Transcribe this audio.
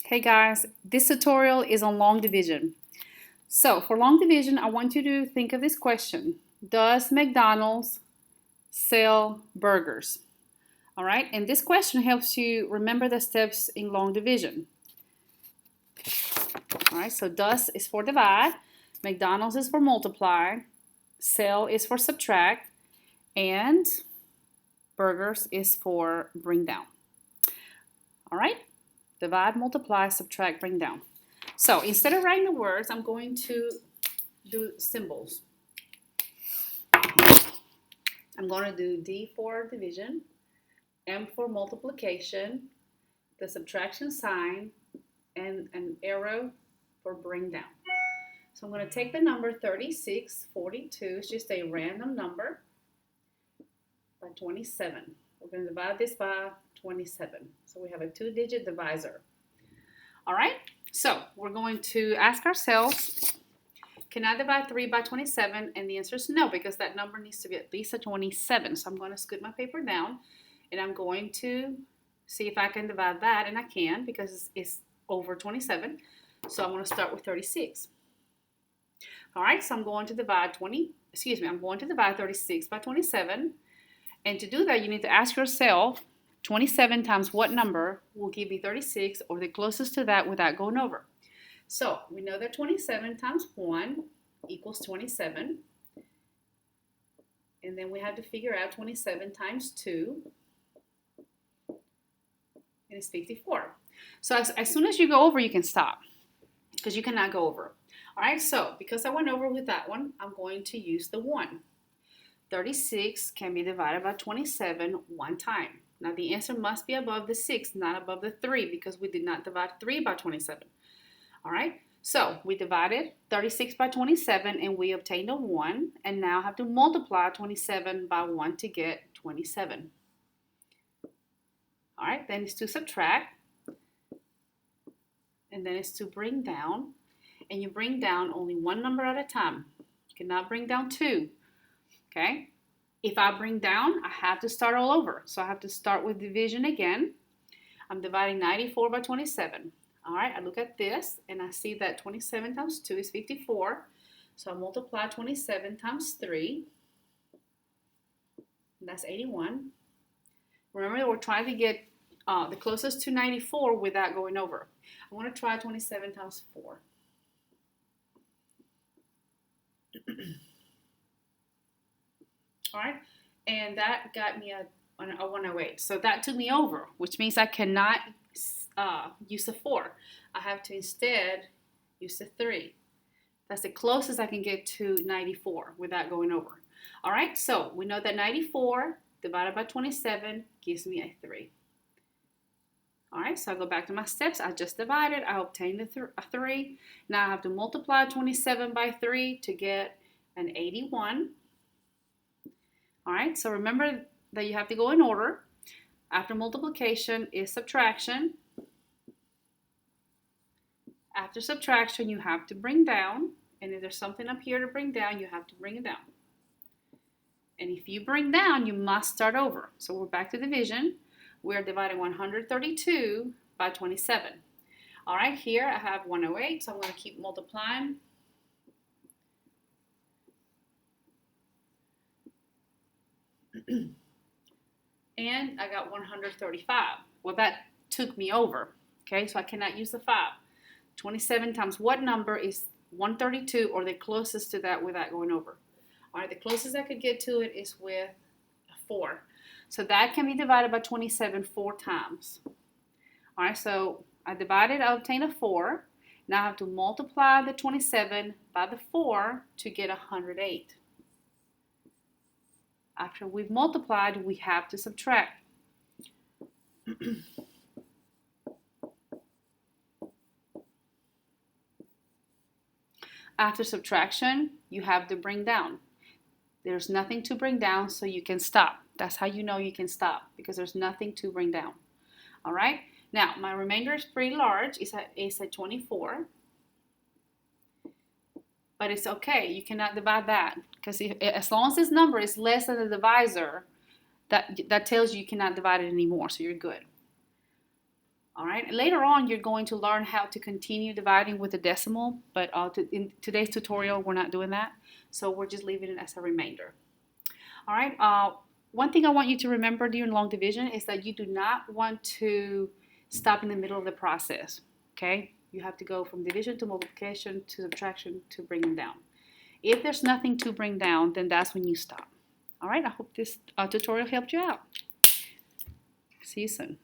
Hey guys, this tutorial is on long division. So for long division, I want you to think of this question. Does McDonald's sell burgers? All right, and this question helps you remember the steps in long division. All right, so does is for divide, McDonald's is for multiply, sell is for subtract, and burgers is for bring down. All right, divide, multiply, subtract, bring down. So instead of writing the words, I'm going to do symbols. I'm going to do D for division, M for multiplication, the subtraction sign, and an arrow for bring down. So I'm going to take the number 3642, it's just a random number, by 27. We're going to divide this by 27. So we have a two-digit divisor. All right, so we're going to ask ourselves, can I divide 3 by 27? And the answer is no, because that number needs to be at least a 27. So I'm going to scoot my paper down, and I'm going to see if I can divide that, and I can because it's over 27. So I'm going to start with 36. All right, so I'm going to divide 36 by 27. And to do that, you need to ask yourself, 27 times what number will give you 36, or the closest to that without going over? So we know that 27 times 1 equals 27. And then we have to figure out 27 times 2. And it's 54. So as soon as you go over, you can stop, because you cannot go over. All right, so because I went over with that one, I'm going to use the 1. 36 can be divided by 27 one time. Now the answer must be above the 6, not above the 3, because we did not divide 3 by 27. All right, so we divided 36 by 27 and we obtained a 1, and now have to multiply 27 by 1 to get 27. All right, then it's to subtract, and then it's to bring down, and you bring down only one number at a time. You cannot bring down 2. Okay, if I bring down, I have to start all over. So I have to start with division again. I'm dividing 94 by 27. All right, I look at this and I see that 27 times 2 is 54. So I multiply 27 times 3. And that's 81. Remember, we're trying to get the closest to 94 without going over. I want to try 27 times 4. All right, and that got me a 108. So that took me over, which means I cannot use a 4. I have to instead use a 3. That's the closest I can get to 94 without going over. All right, so we know that 94 divided by 27 gives me a 3. All right, so I go back to my steps. I just divided. I obtained a 3. Now I have to multiply 27 by 3 to get an 81. All right, so remember that you have to go in order. After multiplication is subtraction. After subtraction, you have to bring down. And if there's something up here to bring down, you have to bring it down. And if you bring down, you must start over. So we're back to division. We're dividing 132 by 27. All right, here I have 108, so I'm going to keep multiplying. And I got 135. Well, that took me over. Okay, so I cannot use the 5. 27 times what number is 132, or the closest to that without going over? All right, the closest I could get to it is with a 4. So that can be divided by 27 4 times. All right, so I divided, I obtained a 4. Now I have to multiply the 27 by the 4 to get 108. After we've multiplied, we have to subtract. After subtraction, you have to bring down. There's nothing to bring down, so you can stop. That's how you know you can stop, because there's nothing to bring down. All right, now my remainder is pretty large. It's at 24. But it's okay, you cannot divide that, because as long as this number is less than the divisor, that tells you cannot divide it anymore, so you're good. All right, later on you're going to learn how to continue dividing with the decimal, but in today's tutorial we're not doing that, so we're just leaving it as a reminder. All right, one thing I want you to remember during long division is that you do not want to stop in the middle of the process, okay? You have to go from division to multiplication to subtraction to bringing down. If there's nothing to bring down, then that's when you stop. All right, I hope this tutorial helped you out. See you soon.